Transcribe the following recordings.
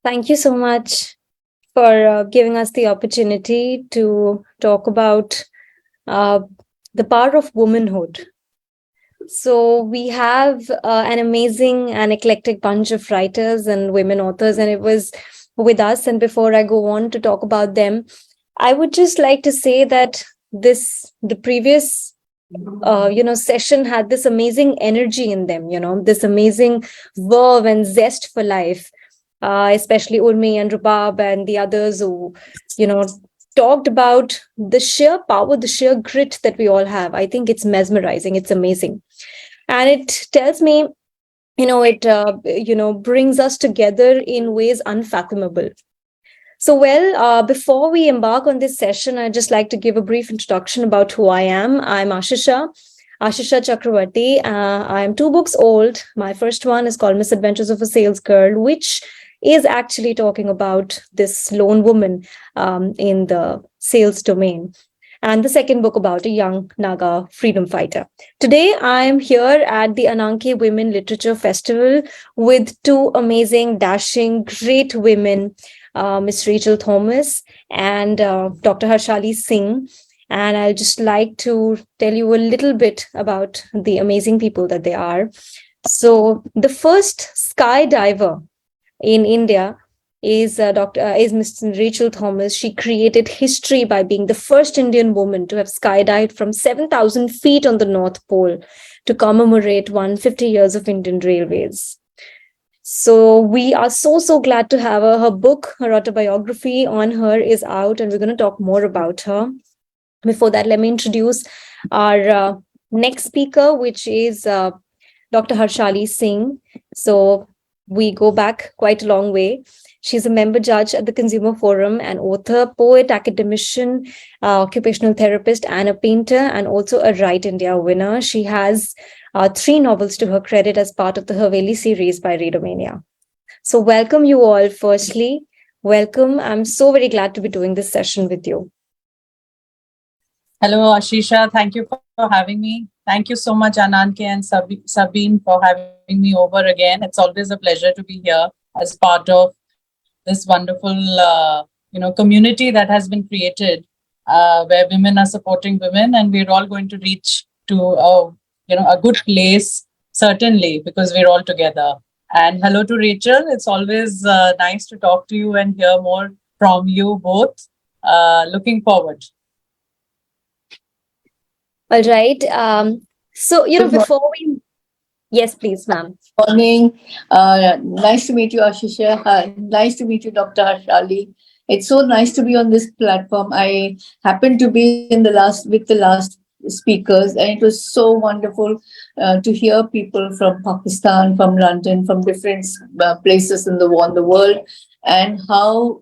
Thank you so much for giving us the opportunity to talk about uh, the power of womanhood. So, we have an amazing and eclectic bunch of writers and women authors, and it was with us. And before I go on to talk about them, I would just like to say that the previous session had this amazing energy in them, this amazing verve and zest for life, especially Urmi and Rubab and the others who, you know, talked about the sheer power, the sheer grit that we all have. I think it's mesmerizing. It's amazing. And it tells me, it brings us together in ways unfathomable. So, before we embark on this session, I'd just like to give a brief introduction about who I am. I'm Aashisha Chakraborty. I'm 2 books old. My first one is called Misadventures of a Sales Girl, which is actually talking about this lone woman in the sales domain. And the second book about a young Naga freedom fighter. Today, I am here at the Ananke Women Literature Festival with two amazing, dashing, great women, Miss Rachel Thomas and Dr. Harshali Singh. And I'll just like to tell you a little bit about the amazing people that they are. So, the first skydiver in India is Miss Rachel Thomas. She created history by being the first Indian woman to have skydived from 7,000 feet on the North Pole to commemorate 150 years of Indian Railways. So we are so glad to have her. Her book, her autobiography on her is out, and we're going to talk more about her. Before that, let me introduce our next speaker, which is Dr. Harshali Singh. So we go back quite a long way. She's a member judge at the Consumer Forum, an author, poet, academician, occupational therapist, and a painter, and also a Write India winner. She has 3 novels to her credit as part of the Haveli series by Readomania. So, welcome you all. Firstly, welcome. I'm so very glad to be doing this session with you. Hello, Aashisha. Thank you for having me. Thank you so much, Ananke and Sabine, for having me over again. It's always a pleasure to be here as part of this wonderful, community that has been created, where women are supporting women, and we're all going to reach to a good place, certainly, because we're all together. And hello to Rachel. It's always nice to talk to you and hear more from you both. Looking forward. All right. Before we... Yes, please, ma'am. Morning. Nice to meet you, Aashisha. Nice to meet you, Dr. Harshali. It's so nice to be on this platform. I happened to be with the last speakers, and it was so wonderful to hear people from Pakistan, from London, from different places in the world, and how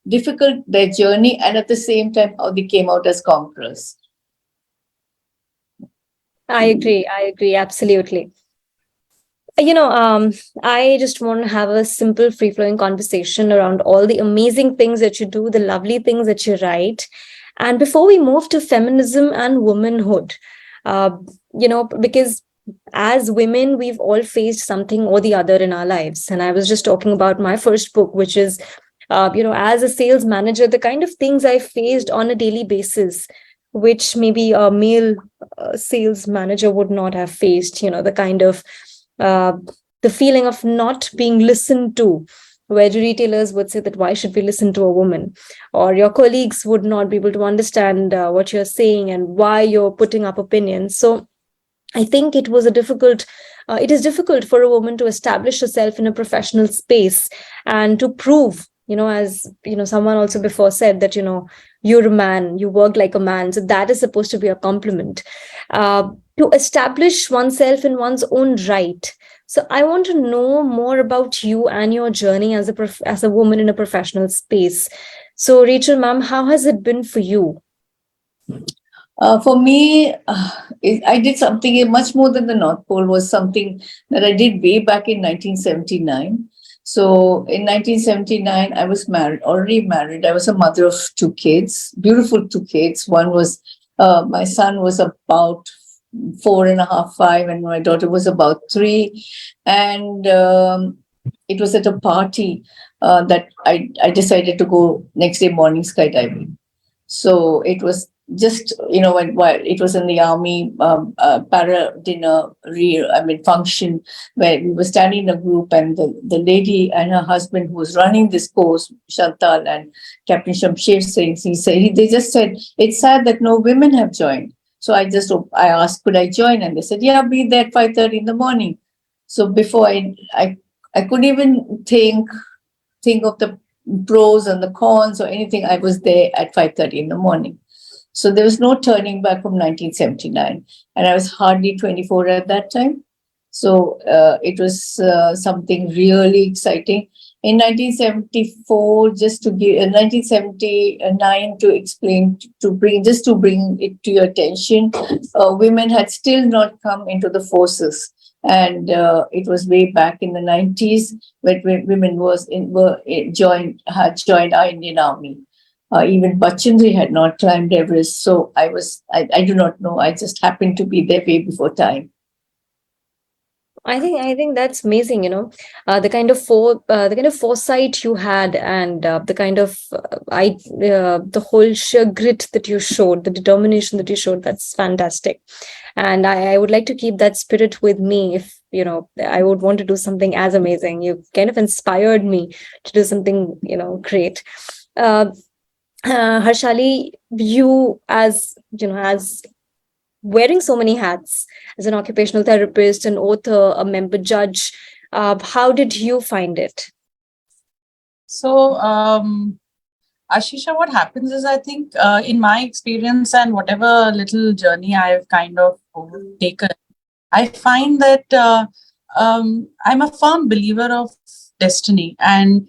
difficult their journey, and at the same time how they came out as conquerors. I agree, absolutely. I just want to have a simple, free flowing conversation around all the amazing things that you do, the lovely things that you write. And before we move to feminism and womanhood, because as women, we've all faced something or the other in our lives. And I was just talking about my first book, which is, as a sales manager, the kind of things I faced on a daily basis, which maybe a male sales manager would not have faced, the kind of the feeling of not being listened to, where the retailers would say that why should we listen to a woman, or your colleagues would not be able to understand what you're saying and why you're putting up opinions. So I think it is difficult for a woman to establish herself in a professional space and to prove, as someone also before said that you're a man, you work like a man, so that is supposed to be a compliment, to establish oneself in one's own right. So I want to know more about you and your journey as a woman in a professional space. So Rachel, ma'am, how has it been for you? For me, I did something much more than the North Pole. Was something that I did way back in 1979. So in 1979, I was already married. I was a mother of 2 kids, beautiful 2 kids. One was, my son was about 4.5, 5, and my daughter was about 3. And it was at a party that I decided to go next day morning skydiving. So it was just, while it was in the army para dinner, function, where we were standing in a group, and the lady and her husband who was running this course, Chantal and Captain Shamsher Singh, they just said, it's sad that no women have joined. So I asked, could I join? And they said, yeah, be there at 5:30 in the morning. So before I couldn't even think of the pros and the cons or anything. I was there at 5:30 in the morning. So there was no turning back from 1979. And I was hardly 24 at that time. So it was something really exciting. In 1974, 1979, to explain, to bring it to your attention, women had still not come into the forces. And it was way back in the 90s when women had joined our Indian Army. Even Bachandri had not climbed Everest. So I do not know. I just happened to be there way before time. I think that's amazing. The kind of foresight you had, and the kind of the whole sheer grit that you showed, the determination that you showed. That's fantastic, and I would like to keep that spirit with me. If I would want to do something as amazing. You kind of inspired me to do something great. Harshali, you as wearing so many hats as an occupational therapist, an author, a member judge. How did you find it? So, Aashisha, what happens is, I think in my experience and whatever little journey I've kind of taken, I find that I'm a firm believer of destiny, and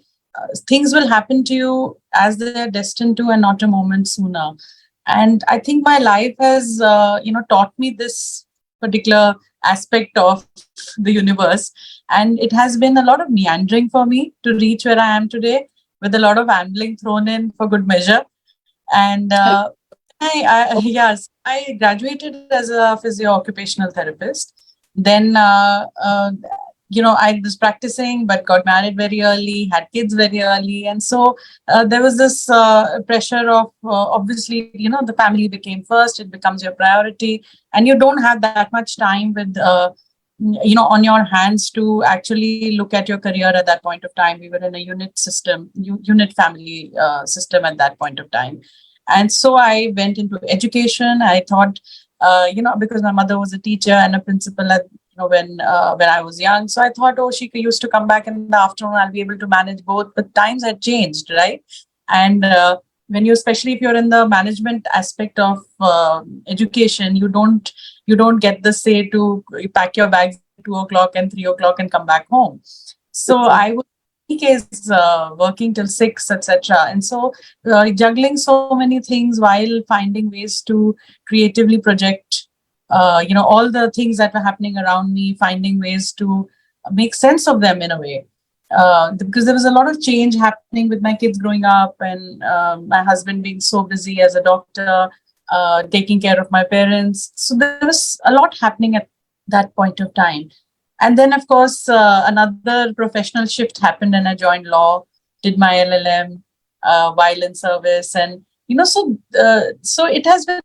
things will happen to you as they're destined to, and not a moment sooner. And I think my life has taught me this particular aspect of the universe, and it has been a lot of meandering for me to reach where I am today, with a lot of ambling thrown in for good measure. And yes, I graduated as a physio occupational therapist. Then I was practicing, but got married very early, had kids very early. And so there was this pressure of, obviously, the family became first, it becomes your priority, and you don't have that much time with, on your hands to actually look at your career at that point of time. We were in a unit family system at that point of time. And so I went into education. I thought, because my mother was a teacher and a principal at when I was young. So I thought, oh, she used to come back in the afternoon, I'll be able to manage both. But times had changed, right? And when especially if you're in the management aspect of education, you don't get the say to pack your bags at 2:00 and 3:00 and come back home. So I was case working till 6, etc. And so juggling so many things while finding ways to creatively project all the things that were happening around me, finding ways to make sense of them in a way. Because there was a lot of change happening with my kids growing up, and my husband being so busy as a doctor, taking care of my parents. So there was a lot happening at that point of time. And then, of course, another professional shift happened, and I joined law, did my LLM while in service. And, so it has been,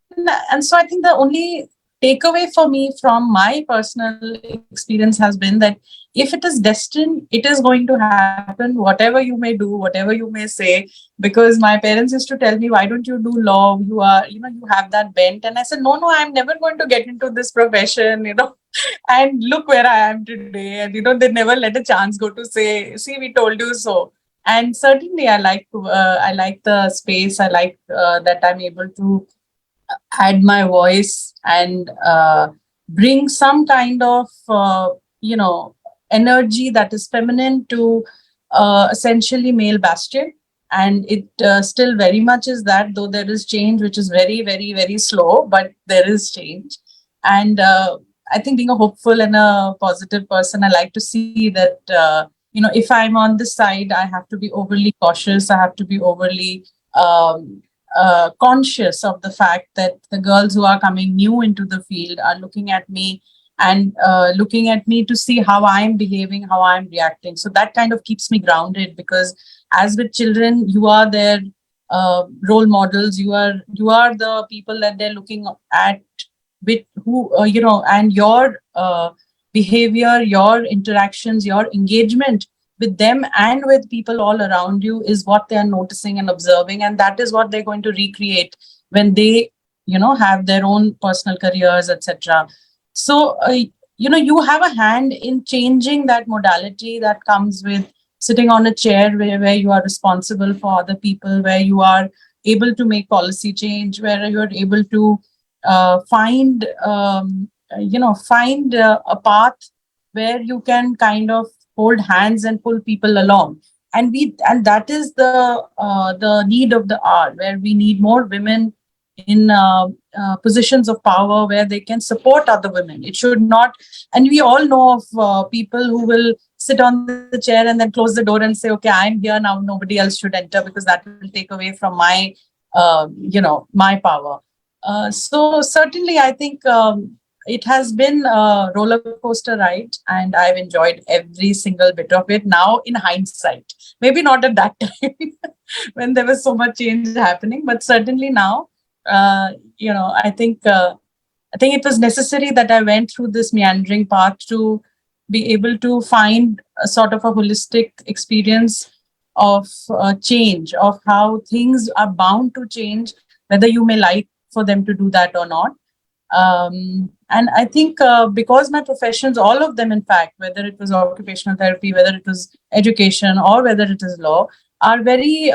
and so I think the only takeaway for me from my personal experience has been that if it is destined, it is going to happen, whatever you may do, whatever you may say. Because my parents used to tell me, why don't you do law? You have that bent. And I said, no, I'm never going to get into this profession, and look where I am today. And, they never let a chance go to say, see, we told you so. And certainly I like the space. I like that I'm able to add my voice and bring some kind of, energy that is feminine to essentially male bastion. And it still very much is that, though there is change, which is very, very, very slow, but there is change. And I think being a hopeful and a positive person, I like to see that, if I'm on this side, I have to be overly cautious. I have to be overly conscious of the fact that the girls who are coming new into the field are looking at me and looking at me to see how I'm behaving, how I'm reacting. So that kind of keeps me grounded, because as with children, you are their role models. You are the people that they're looking at, with who and your behavior, your interactions, your engagement with them and with people all around you is what they are noticing and observing, and that is what they're going to recreate when they have their own personal careers, etc. So you have a hand in changing that modality that comes with sitting on a chair, where you are responsible for other people, where you are able to make policy change, where you are able to find a path where you can kind of hold hands and pull people along. And that is the need of the hour, where we need more women in positions of power, where they can support other women. It should not. And we all know of people who will sit on the chair and then close the door and say, okay, I'm here now, nobody else should enter, because that will take away from my power. So certainly, I think it has been a roller coaster ride, and I've enjoyed every single bit of it now in hindsight. Maybe not at that time when there was so much change happening, but certainly now, I think it was necessary that I went through this meandering path to be able to find a sort of a holistic experience of change, of how things are bound to change, whether you may like for them to do that or not. And I think because my professions, all of them, in fact, whether it was occupational therapy, whether it was education, or whether it is law, are very,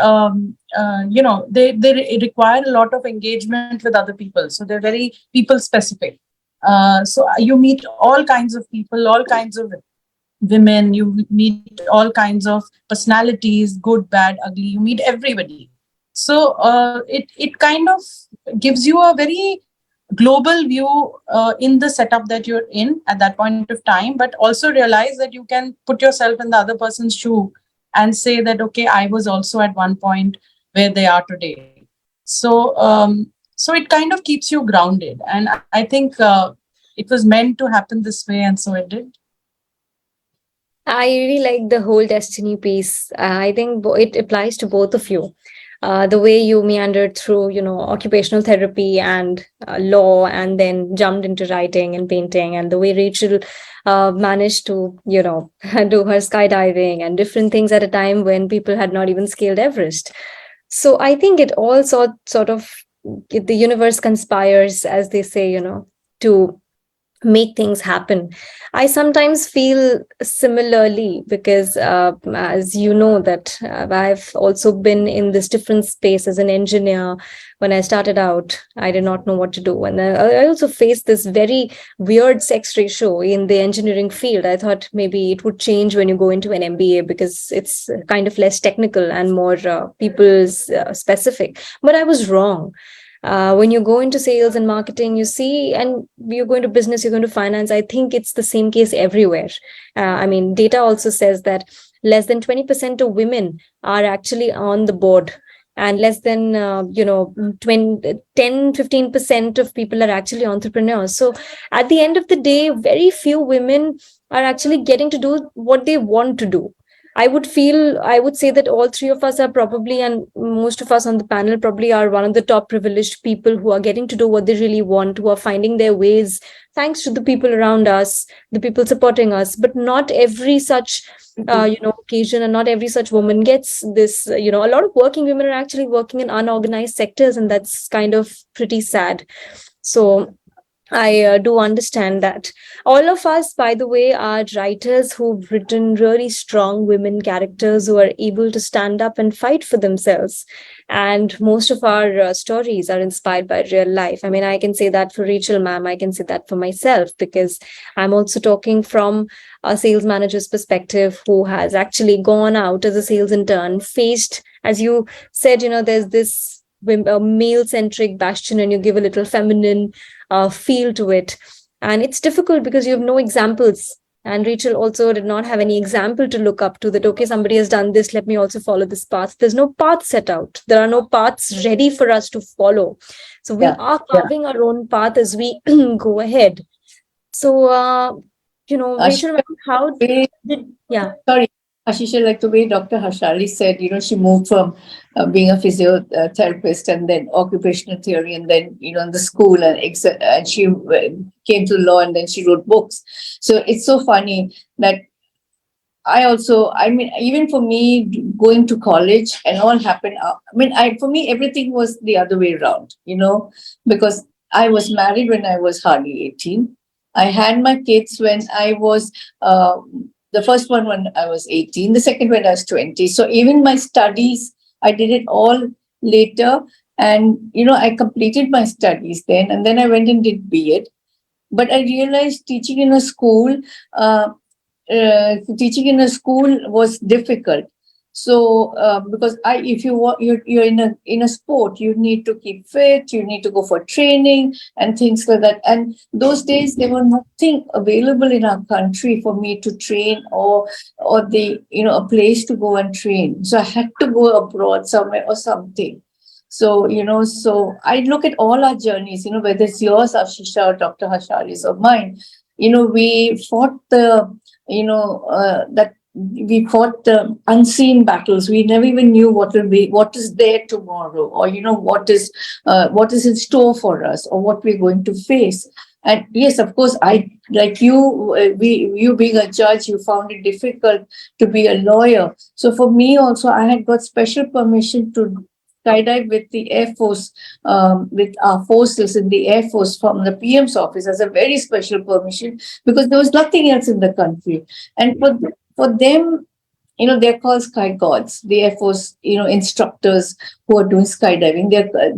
they require a lot of engagement with other people. So they're very people specific. So you meet all kinds of people, all kinds of women, you meet all kinds of personalities, good, bad, ugly, you meet everybody. So it kind of gives you a very global view in the setup that you're in at that point of time, but also realize that you can put yourself in the other person's shoe and say that, okay, I was also at one point where they are today. So it kind of keeps you grounded, and I think it was meant to happen this way, and so it did. I really like the whole destiny piece. I think it applies to both of you. The way you meandered through, occupational therapy and law, and then jumped into writing and painting, and the way Rachel managed to, do her skydiving and different things at a time when people had not even scaled Everest. So I think it all sort of, the universe conspires, as they say, to make things happen. I sometimes feel similarly, because as you know that I've also been in this different space as an engineer. When I started out, I did not know what to do, and I also faced this very weird sex ratio in the engineering field. I thought maybe it would change when you go into an MBA, because it's kind of less technical and more people's specific, but I was wrong. When you go into sales and marketing, you see, and you're going to business, you're going to finance, I think it's the same case everywhere. Data also says that less than 20% of women are actually on the board, and less than 10-15% of people are actually entrepreneurs. So at the end of the day, very few women are actually getting to do what they want to do. I would say that all three of us are probably, and most of us on the panel probably, are one of the top privileged people who are getting to do what they really want, who are finding their ways thanks to the people around us, the people supporting us. But not every such occasion, and not every such woman gets this. A lot of working women are actually working in unorganized sectors, and that's kind of pretty sad. So I do understand that. All of us, by the way, are writers who've written really strong women characters who are able to stand up and fight for themselves. And most of our stories are inspired by real life. I can say that for Rachel, ma'am. I can say that for myself, because I'm also talking from a sales manager's perspective, who has actually gone out as a sales intern, faced, as you said, there's this male-centric bastion, and you give a little feminine feel to it. And it's difficult because you have no examples. And Rachel also did not have any example to look up to, that, okay, somebody has done this, let me also follow this path. There's no path set out. There are no paths ready for us to follow. So we are carving our own path as we go ahead. So, Aashisha, Rachel, ma'am, how way- did, yeah. sorry, Aashisha, like the way Dr. Harshali said, she moved from being a physiotherapist and then occupational theory, and then, in the school, and she came to law, and then she wrote books. So it's so funny that I mean, even for me, going to college and all happened. For me, everything was the other way around, because I was married when I was hardly 18. I had my kids when I was, the first one when I was 18, the second when I was 20. So even my studies, I did it all later. And, I completed my studies then, and then I went and did B.Ed. But I realized uh, teaching in a school was difficult. So because if you're in a sport, you need to keep fit, you need to go for training and things like that. And those days there were nothing available in our country for me to train, or a place to go and train. So I had to go abroad somewhere or something. So, so I look at all our journeys, whether it's yours, Aashisha, or Dr. Harshali's, or mine. We fought that we fought unseen battles. We never even knew what is there tomorrow, or what is in store for us, or what we're going to face. And yes, of course, I, like you, you being a judge, you found it difficult to be a lawyer. So for me also, I had got special permission to skydive with the Air Force, with our forces in the Air Force from the PM's office, as a very special permission, because there was nothing else in the country. And for them, they're called sky gods. The Air Force, instructors who are doing skydiving,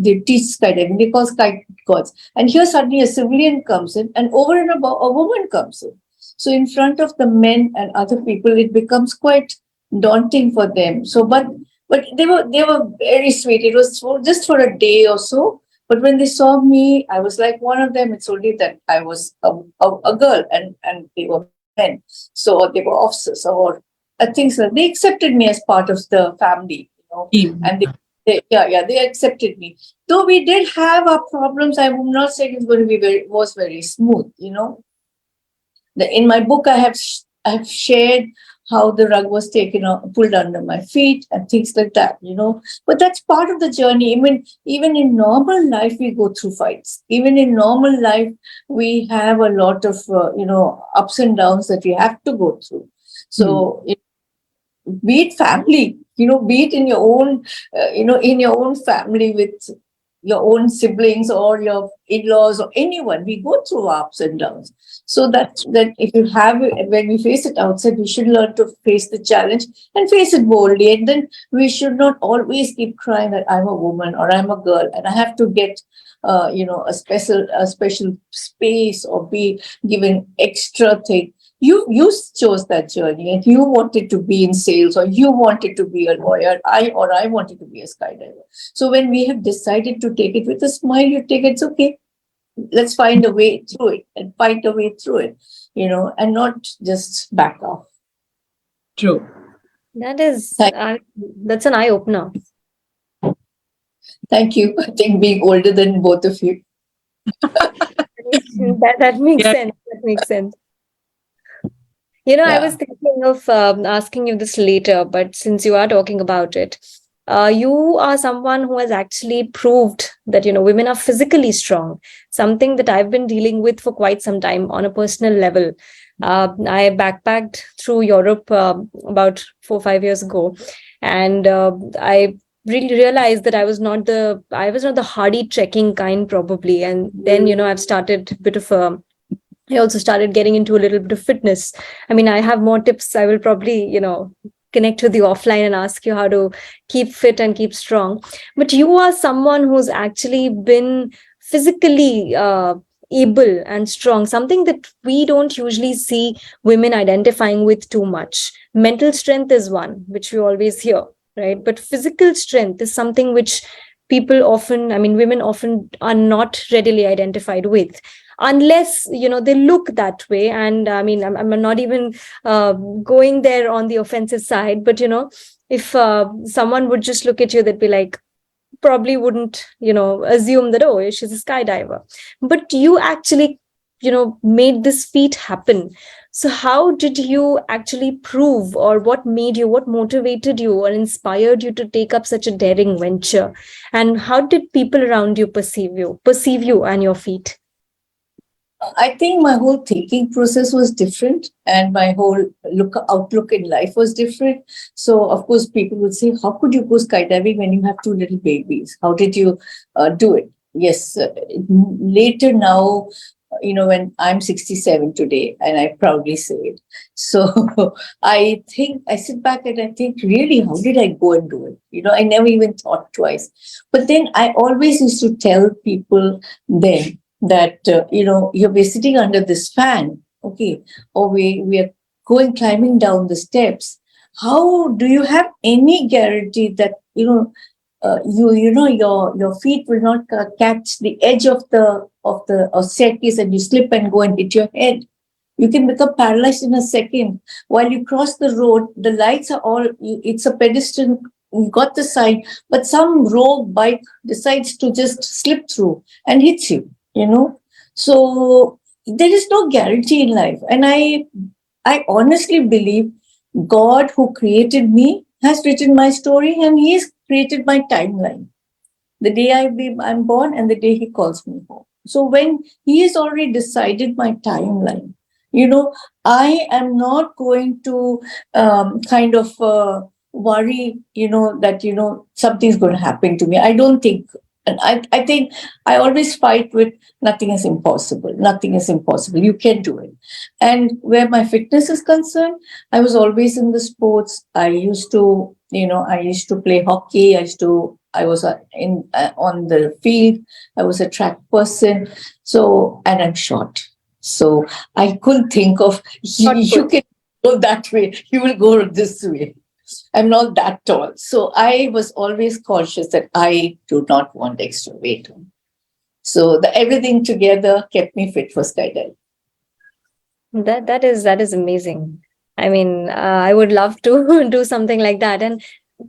they teach skydiving. They call sky gods. And here suddenly a civilian comes in, and over and above, a woman comes in. So in front of the men and other people, it becomes quite daunting for them. So, but they were very sweet. It was just for a day or so. But when they saw me, I was like one of them. It's only that I was a girl, and they were men. So they were officers, or things like they accepted me as part of the family, and they accepted me. Though we did have our problems, I would not say it's going to be very smooth. In my book, I have shared how the rug was pulled under my feet and things like that. But that's part of the journey. Even in normal life, we go through fights. Even in normal life, we have a lot of ups and downs that we have to go through. So, be it family, be it in your own, in your own family with your own siblings or your in-laws or anyone, we go through ups and downs. So that if you have it, when we face it outside, we should learn to face the challenge and face it boldly. And then we should not always keep crying that I'm a woman or I'm a girl and I have to get a special space or be given extra thing. You chose that journey, and you wanted to be in sales, or you wanted to be a lawyer. I wanted to be a skydiver. So when we have decided to take it with a smile, you take it, it's okay. Let's find a way through it and find a way through it, and not just back off. True. That's an eye opener. Thank you. I think being older than both of you. that makes sense. That makes sense. I was thinking of asking you this later, but since you are talking about it, you are someone who has actually proved that, women are physically strong, something that I've been dealing with for quite some time on a personal level. I backpacked through Europe about 4 or 5 years ago, and I really realized that I was not the hardy trekking kind, probably. And then, I've started a bit of I also started getting into a little bit of fitness. I mean, I have more tips. I will probably, connect with you offline and ask you how to keep fit and keep strong. But you are someone who's actually been physically able and strong, something that we don't usually see women identifying with too much. Mental strength is one, which we always hear, right? But physical strength is something which women often are not readily identified with, unless they look that way. And I'm not even going there on the offensive side, but if someone would just look at you, they'd be like, probably wouldn't assume that, oh, she's a skydiver. But you actually made this feat happen. So how did you actually prove, or what motivated you or inspired you to take up such a daring venture? And how did people around you perceive you and your feat? I think my whole thinking process was different, and my whole outlook in life was different. So, of course, people would say, "How could you go skydiving when you have two little babies? How did you do it?" Yes, later now, when I'm 67 today, and I proudly say it. So, I think I sit back and I think, really, how did I go and do it? I never even thought twice. But then I always used to tell people then that we're sitting under this fan, okay, or we are climbing down the steps. How do you have any guarantee that your feet will not catch the edge of the staircase and you slip and go and hit your head? You can become paralyzed in a second. While you cross the road, the lights are all, it's a pedestrian, you got the sign, but some rogue bike decides to just slip through and hits you. So there is no guarantee in life. And I honestly believe God, who created me, has written my story, and He has created my timeline. The day I'm born and the day He calls me home. So when He has already decided my timeline, I am not going to kind of worry, that, something's going to happen to me. I don't think. And I think I always fight with nothing is impossible. Nothing is impossible. You can do it. And where my fitness is concerned, I was always in the sports. I used to play hockey. I was on the field. I was a track person. So, and I'm short. So I couldn't think of, you can go that way. You will go this way. I'm not that tall. So I was always conscious that I do not want extra weight. So everything together kept me fit for skydiving. That is amazing. I mean, I would love to do something like that. And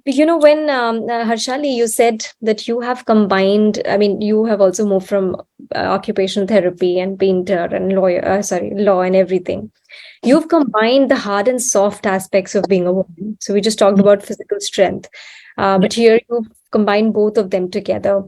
when Harshali, you said that you have combined, I mean, you have also moved from occupational therapy and painter and law and everything. You've combined the hard and soft aspects of being a woman. So we just talked about physical strength, but here you've combined both of them together.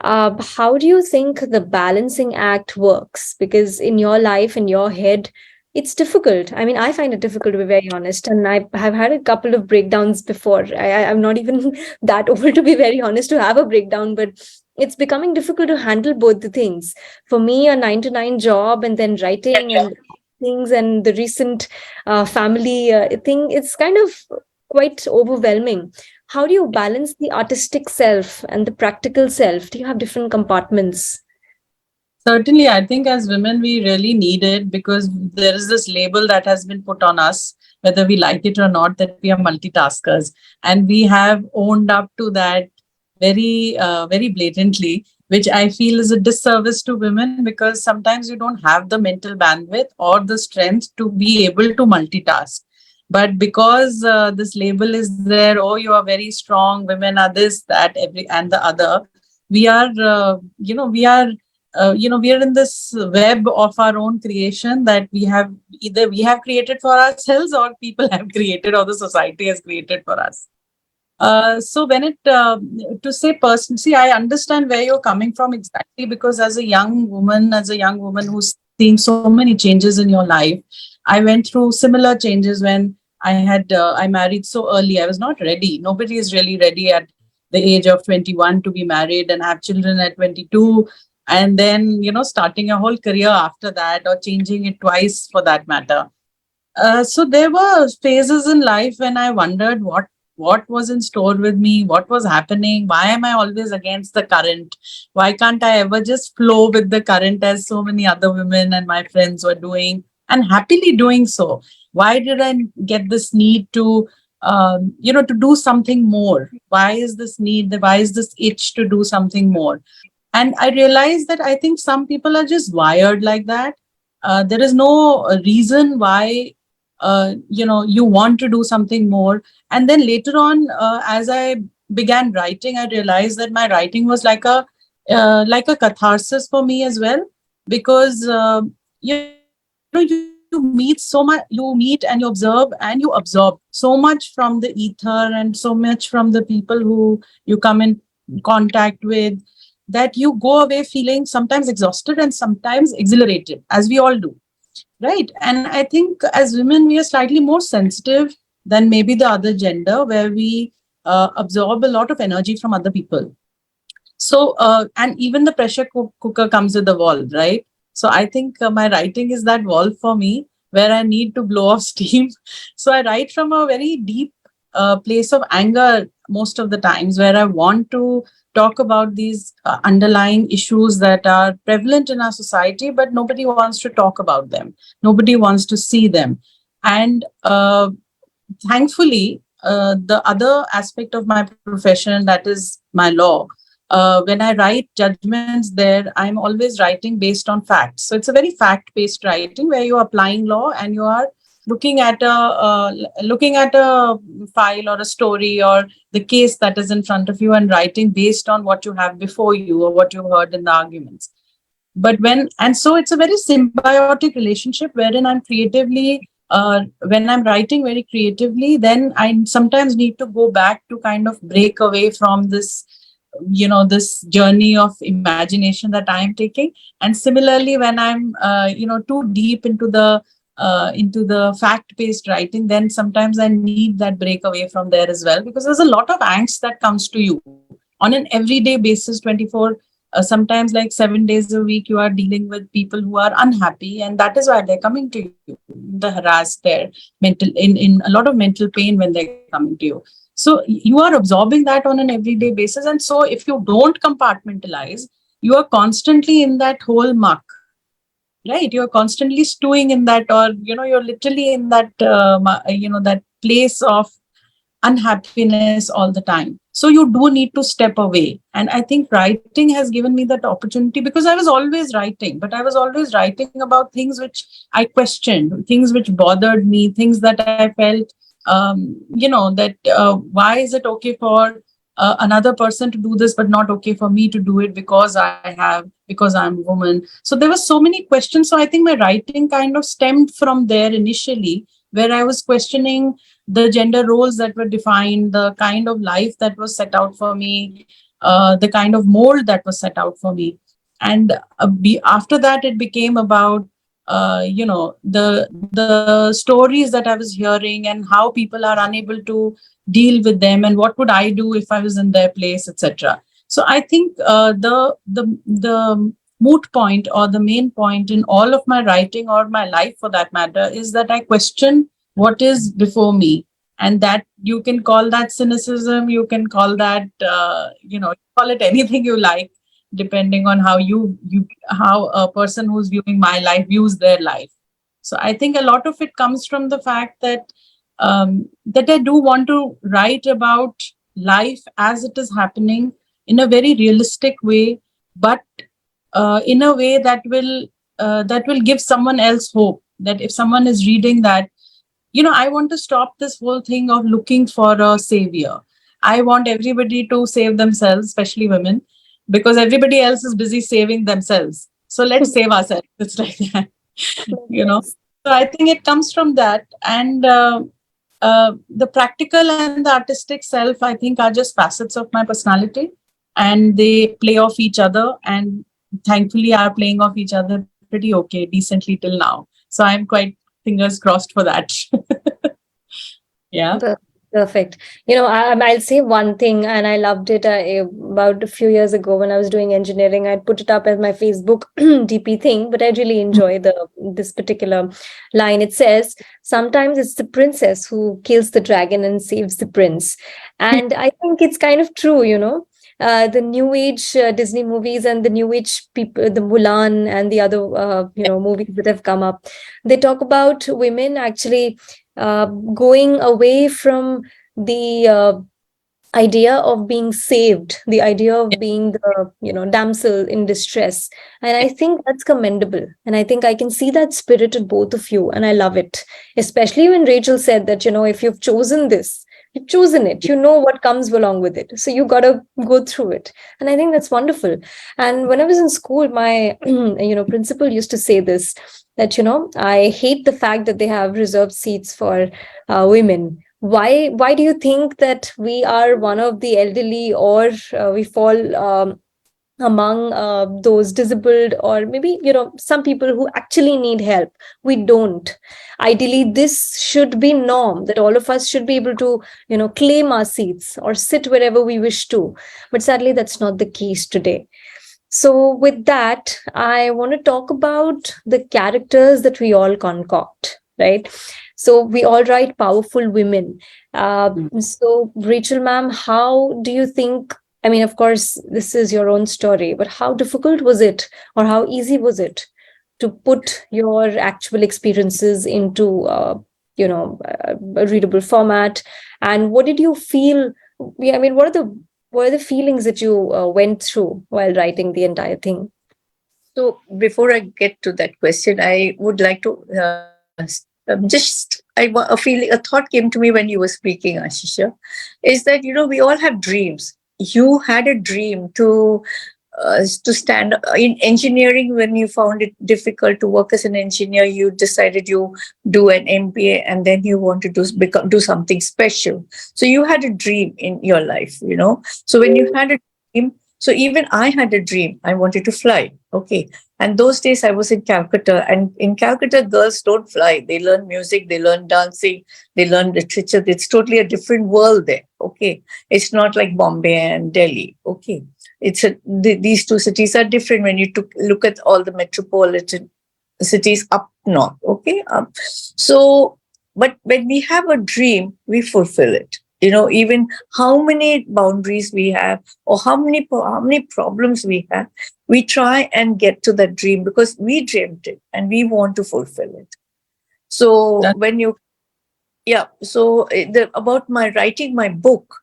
How do you think the balancing act works? Because in your life, in your head, it's difficult. I mean, I find it difficult, to be very honest. And I have had a couple of breakdowns before. I'm not even that old, to be very honest, to have a breakdown, but it's becoming difficult to handle both the things. For me, a 9 to 9 job and then writing and things, and the recent family thing, it's kind of quite overwhelming. How do you balance the artistic self and the practical self? Do you have different compartments? Certainly, I think as women, we really need it, because there is this label that has been put on us, whether we like it or not, that we are multitaskers. And we have owned up to that very blatantly, which I feel is a disservice to women, because sometimes you don't have the mental bandwidth or the strength to be able to multitask. But because this label is there, oh, you are very strong, women are this, that, every and the other, we are in this web of our own creation that we have created for ourselves, or people have created, or the society has created for us. So when I understand where you're coming from exactly, because as a young woman who's seeing so many changes in your life, I went through similar changes when I married so early. I was not ready. Nobody is really ready at the age of 21 to be married and have children at 22. And then, starting a whole career after that, or changing it twice for that matter. So there were phases in life when I wondered what was in store with me, what was happening, why am I always against the current? Why can't I ever just flow with the current as so many other women and my friends were doing, and happily doing so? Why did I get this need to to do something more? Why is this itch to do something more? And I realized that I think some people are just wired like that. There is no reason why, you want to do something more. And then later on, as I began writing, I realized that my writing was like a catharsis for me as well. Because, you meet so much, you meet and you observe and you absorb so much from the ether and so much from the people who you come in contact with, that you go away feeling sometimes exhausted and sometimes exhilarated, as we all do, right? And I think as women, we are slightly more sensitive than maybe the other gender, where we absorb a lot of energy from other people. So, and even the pressure cooker comes with the valve, right? So I think my writing is that valve for me, where I need to blow off steam. So I write from a very deep place of anger most of the times, where I want to talk about these underlying issues that are prevalent in our society, but nobody wants to talk about them. Nobody wants to see them. And thankfully, the other aspect of my profession, that is my law, when I write judgments there, I'm always writing based on facts. So it's a very fact-based writing, where you're applying law and you are looking at a file or a story or the case that is in front of you, and writing based on what you have before you or what you've heard in the arguments. But so it's a very symbiotic relationship, wherein I'm creatively, when I'm writing very creatively, then I sometimes need to go back to kind of break away from this, this journey of imagination that I am taking. And similarly, when I'm too deep into the fact-based writing, then sometimes I need that break away from there as well, because there's a lot of angst that comes to you on an everyday basis, 24, sometimes like 7 days a week. You are dealing with people who are unhappy, and that is why they're coming to you. The harassed, they're in a lot of mental pain when they're coming to you. So you are absorbing that on an everyday basis. And so if you don't compartmentalize, you are constantly in that whole muck, right? You're constantly stewing in that, or, you're literally in that, that place of unhappiness all the time. So you do need to step away. And I think writing has given me that opportunity, because I was always writing, but I was always writing about things which I questioned, things which bothered me, things that I felt, why is it okay for another person to do this, but not okay for me to do it because I'm a woman. So there were so many questions. So I think my writing kind of stemmed from there initially, where I was questioning the gender roles that were defined, the kind of life that was set out for me, the kind of mold that was set out for me. And after that, it became about, the stories that I was hearing and how people are unable to deal with them, and what would I do if I was in their place, etc. So I think the moot point, or the main point in all of my writing, or my life for that matter, is that I question what is before me. And that, you can call that cynicism, you can call that, call it anything you like, depending on how a person who's viewing my life views their life. So I think a lot of it comes from the fact that that I do want to write about life as it is happening in a very realistic way, but in a way that will give someone else hope. That if someone is reading that, I want to stop this whole thing of looking for a savior. I want everybody to save themselves, especially women, because everybody else is busy saving themselves. So let's save ourselves. It's like that, Yes. So I think it comes from that. And the practical and the artistic self, I think, are just facets of my personality, and they play off each other, and thankfully are playing off each other pretty okay, decently till now. So I'm quite fingers crossed for that. Yeah. Perfect. I'll say one thing, and I loved it about a few years ago when I was doing engineering. I'd put it up as my Facebook DP thing, but I really enjoy this particular line. It says, "Sometimes it's the princess who kills the dragon and saves the prince," and I think it's kind of true. The new age Disney movies and the new age people, the Mulan and the other movies that have come up, they talk about women actually going away from the idea of being saved, the idea of being the damsel in distress. And I think that's commendable, and I think I can see that spirit in both of you, and I love it, especially when Rachel said that if you've chosen this, you've chosen it, you know what comes along with it, so you got to go through it. And I think that's wonderful. And when I was in school, my principal used to say this, that, I hate the fact that they have reserved seats for women. Why do you think that we are one of the elderly, or we fall among those disabled, or maybe some people who actually need help? We don't. Ideally, this should be norm, that all of us should be able to claim our seats or sit wherever we wish to. But sadly, that's not the case today. So with that, I want to talk about the characters that we all concoct, right? So we all write powerful women. So Rachel ma'am, how do you think, I mean, of course, this is your own story, but how difficult was it, or how easy was it to put your actual experiences into, a readable format? And what did you feel? I mean, what are the feelings that you went through while writing the entire thing? So before I get to that question, I would like to a thought came to me when you were speaking, Aashisha, is that we all have dreams. You had a dream to stand in engineering. When you found it difficult to work as an engineer, you decided you do an MBA, and then you want to do something special. So you had a dream in your life. So when you had a dream, so even I had a dream. I wanted to fly. Okay. And those days I was in Calcutta, and in Calcutta, girls don't fly. They learn music, they learn dancing, they learn literature. It's totally a different world there. Okay. It's not like Bombay and Delhi. Okay. These two cities are different when you look at all the metropolitan cities up north. Okay. So, but when we have a dream, we fulfill it. Even how many boundaries we have, or how many problems we have, we try and get to that dream because we dreamed it and we want to fulfill it. So about my writing my book,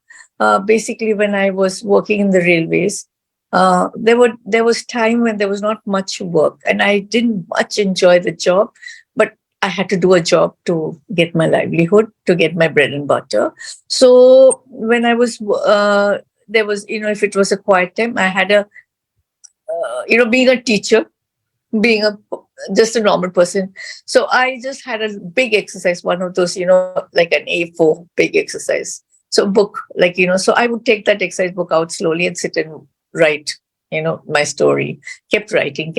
basically when I was working in the railways, there was time when there was not much work, and I didn't much enjoy the job, but I had to do a job to get my livelihood, to get my bread and butter. So when I was there was, if it was a quiet time, I had being a teacher, being just a normal person. So I just had a big exercise, one of those, like an A4 big exercise. So book, so I would take that exercise book out slowly and sit and write, my story. Kept writing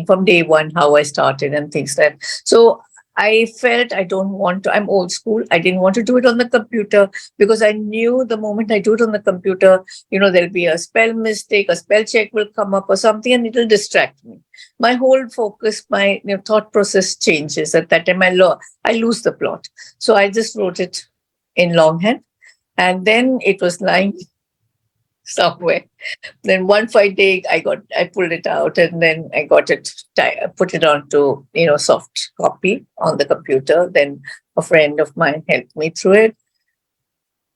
from day one, how I started and things like that. So I felt I'm old school. I didn't want to do it on the computer because I knew the moment I do it on the computer, there'll be a spell mistake, a spell check will come up or something, and it'll distract me. My whole focus, my thought process changes. At that time, I lose the plot. So I just wrote it in longhand, and then it was lying somewhere. Then one fine day, I pulled it out, and then I got it, put it onto soft copy on the computer. Then a friend of mine helped me through it.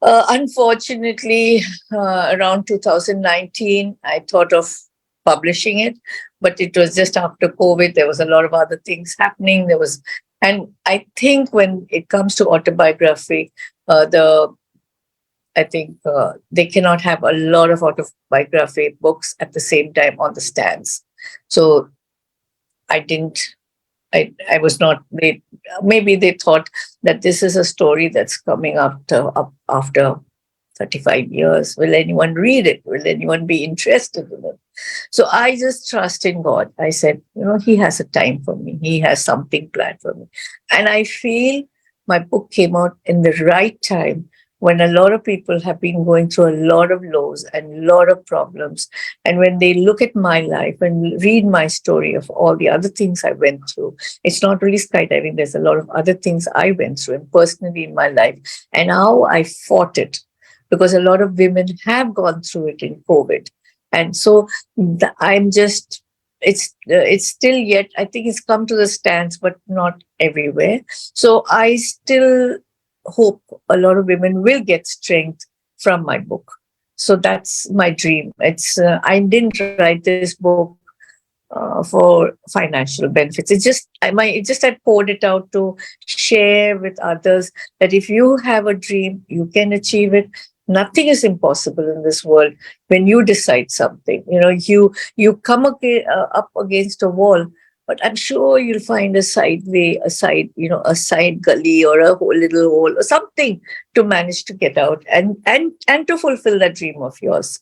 Unfortunately, around 2019, I thought of publishing it, but it was just after COVID. There was a lot of other things happening. And I think when it comes to autobiography, I think they cannot have a lot of autobiography books at the same time on the stands. So I didn't. I was not. Maybe they thought that this is a story that's coming after 35 years. Will anyone read it? Will anyone be interested in it? So I just trust in God. I said, He has a time for me. He has something planned for me. And I feel my book came out in the right time, when a lot of people have been going through a lot of lows and a lot of problems. And when they look at my life and read my story of all the other things I went through, it's not really skydiving. There's a lot of other things I went through and personally in my life, and how I fought it, because a lot of women have gone through it in COVID. And so it's still yet, I think it's come to the stands, but not everywhere. So I still hope a lot of women will get strength from my book. So that's my dream. I didn't write this book for financial benefits. I poured it out to share with others that if you have a dream, you can achieve it. Nothing is impossible in this world when you decide something. You come up against a wall, but I'm sure you'll find a side way, a side, a side gully or a whole little hole or something to manage to get out and to fulfill that dream of yours.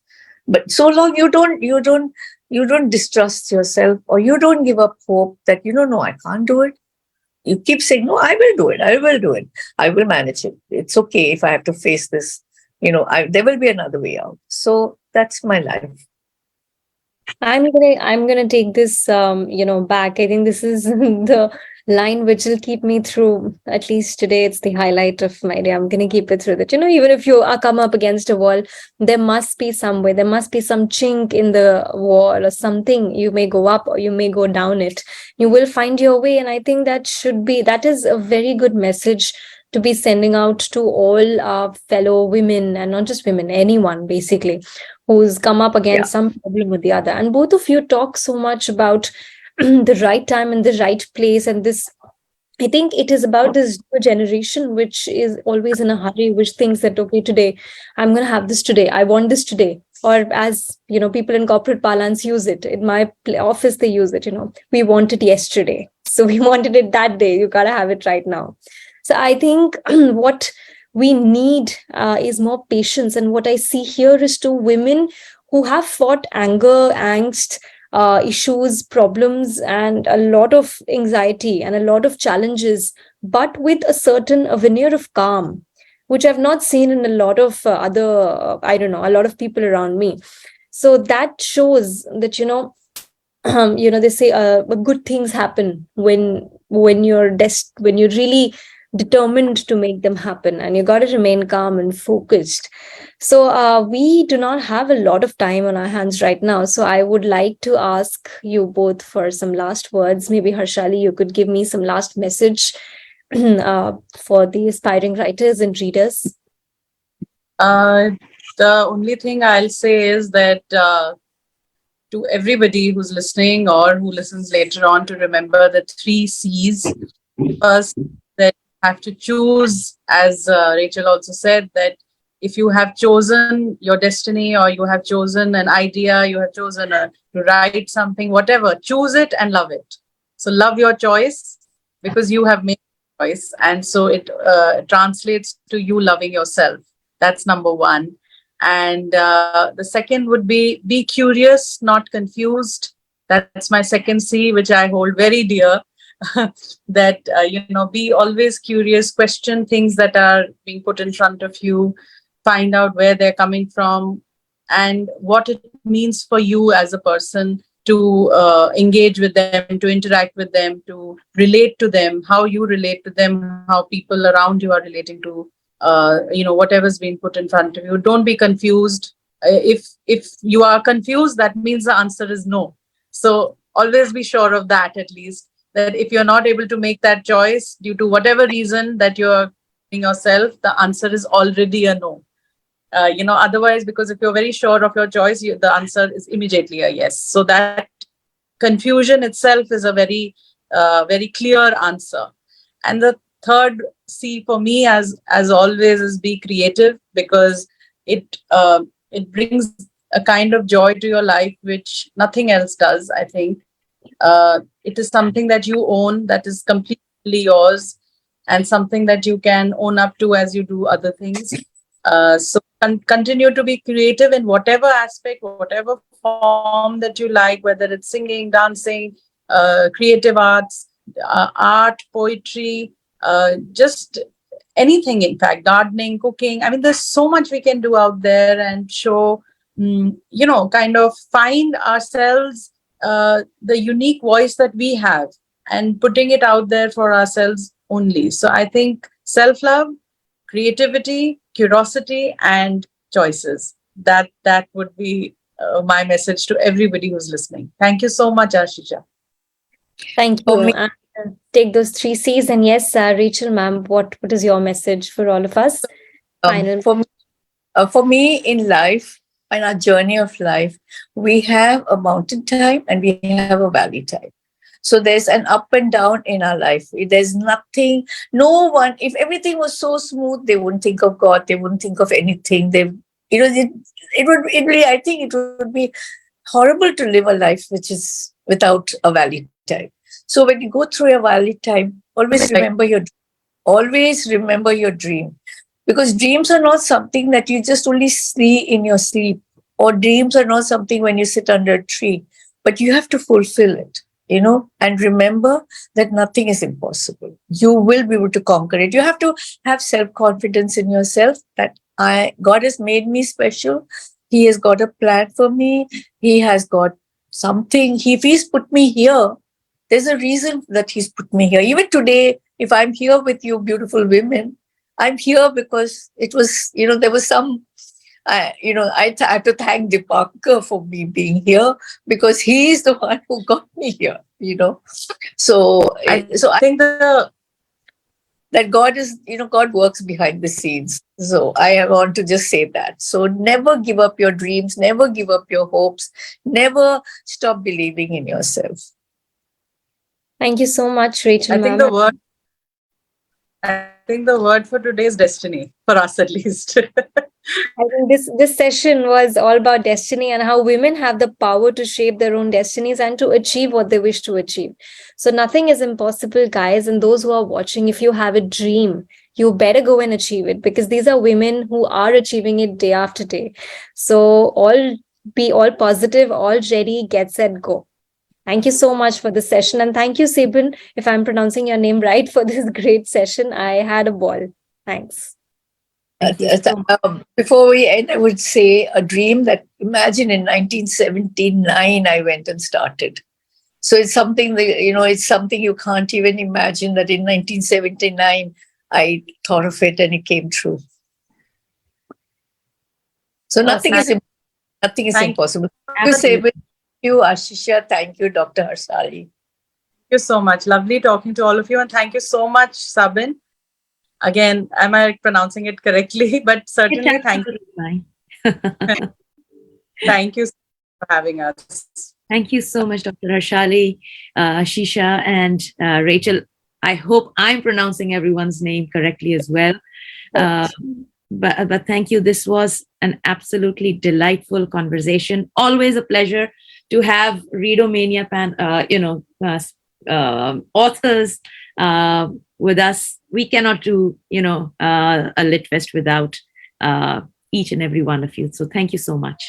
But so long you don't distrust yourself, or you don't give up hope that, no, I can't do it. You keep saying, no, I will do it. I will do it. I will manage it. It's okay if I have to face this. There will be another way out. So that's my life. I'm gonna take this back. I think this is the line which will keep me through. At least today, it's the highlight of my day. I'm gonna keep it through that. Even if you are come up against a wall, there must be some way. There must be some chink in the wall or something. You may go up or you may go down it. You will find your way, and I think that is a very good message to be sending out to all our fellow women, and not just women, anyone basically who's come up Yeah. against some problem with the other. And both of you talk so much about the right time and the right place. And this, I think it is about this new generation, which is always in a hurry, which thinks that, okay, today, I'm going to have this today. I want this today. Or as, people in corporate parlance use it. In my office, they use it, we want it yesterday. So we wanted it that day. You got to have it right now. So I think what we need is more patience. And what I see here is two women who have fought anger, angst, issues, problems, and a lot of anxiety and a lot of challenges, but with a veneer of calm, which I've not seen in a lot of a lot of people around me. So that shows that, they say good things happen when you're really determined to make them happen, and you got to remain calm and focused. So we do not have a lot of time on our hands right now, so I would like to ask you both for some last words. Maybe Harshali, you could give me some last message for the aspiring writers and readers. The only thing I'll say is that to everybody who's listening or who listens later on, to remember the 3 C's. First, that you have to choose, as Rachel also said, that if you have chosen your destiny, or you have chosen an idea, you have chosen to write something, whatever, choose it and love it. So love your choice, because you have made a choice. And so it translates to you loving yourself. That's number 1. And the second would be curious, not confused. That's my second C, which I hold very dear. That, be always curious, question things that are being put in front of you, find out where they're coming from and what it means for you as a person to engage with them, to interact with them, to relate to them, how you relate to them, how people around you are relating to whatever's being put in front of you. Don't be confused. If you are confused, that means the answer is no. So always be sure of that, at least, that if you're not able to make that choice due to whatever reason that you're telling yourself, the answer is already a no. Otherwise, because if you're very sure of your choice, the answer is immediately a yes. So that confusion itself is a very, very clear answer. And the third C for me, as always, is be creative, because it brings a kind of joy to your life which nothing else does. I think it is something that you own, that is completely yours, and something that you can own up to as you do other things. So continue to be creative in whatever aspect, whatever form that you like, whether it's singing, dancing, creative arts, art, poetry, just anything, in fact, gardening, cooking. I mean, there's so much we can do out there and show, kind of find ourselves, the unique voice that we have, and putting it out there for ourselves only. So I think self-love, creativity, curiosity, and choices. That would be my message to everybody who's listening. Thank you so much, Aashisha. Thank you. Take those 3 C's. And yes, Rachel, ma'am, what is your message for all of us? For me, in life, in our journey of life, we have a mountain time and we have a valley time. So there's an up and down in our life. There's nothing, no one, if everything was so smooth, they wouldn't think of God, they wouldn't think of anything. I think it would be horrible to live a life which is without a valley time. So when you go through a valley time, always remember your dream, because dreams are not something that you just only see in your sleep, or dreams are not something when you sit under a tree, but you have to fulfill it, and remember that nothing is impossible. You will be able to conquer it. You have to have self-confidence in yourself that God has made me special. He has got a plan for me. He has got something. If he's put me here, there's a reason that he's put me here. Even today, if I'm here with you beautiful women, I'm here because it was, there was some, I have to thank Dipankar for me being here, because he's the one who got me here. So I think that God is, God works behind the scenes. So I want to just say that. So never give up your dreams, never give up your hopes, never stop believing in yourself. Thank you so much, Rachel. I think the word for today is destiny, for us at least. I think this session was all about destiny and how women have the power to shape their own destinies and to achieve what they wish to achieve. So nothing is impossible, guys. And those who are watching, if you have a dream, you better go and achieve it, because these are women who are achieving it day after day. So be all positive, all ready, get set, go. Thank you so much for this session. And thank you, Sebin, if I'm pronouncing your name right, for this great session. I had a ball. Thanks. Before we end, I would say a dream that, imagine, in 1979, I went and started. So it's something that, it's something you can't even imagine, that in 1979, I thought of it and it came true. So nothing is impossible. Thank you, Sebin. Thank you, Aashisha. Thank you, Dr. Harshali. Thank you so much. Lovely talking to all of you. And thank you so much, Sabin. Again, am I pronouncing it correctly? But certainly, thank you. Thank you for having us. Thank you so much, Dr. Harshali, Aashisha, and Rachel. I hope I'm pronouncing everyone's name correctly as well. But thank you. This was an absolutely delightful conversation. Always a pleasure to have Readomania authors with us. We cannot do, a Lit Fest without each and every one of you. So thank you so much.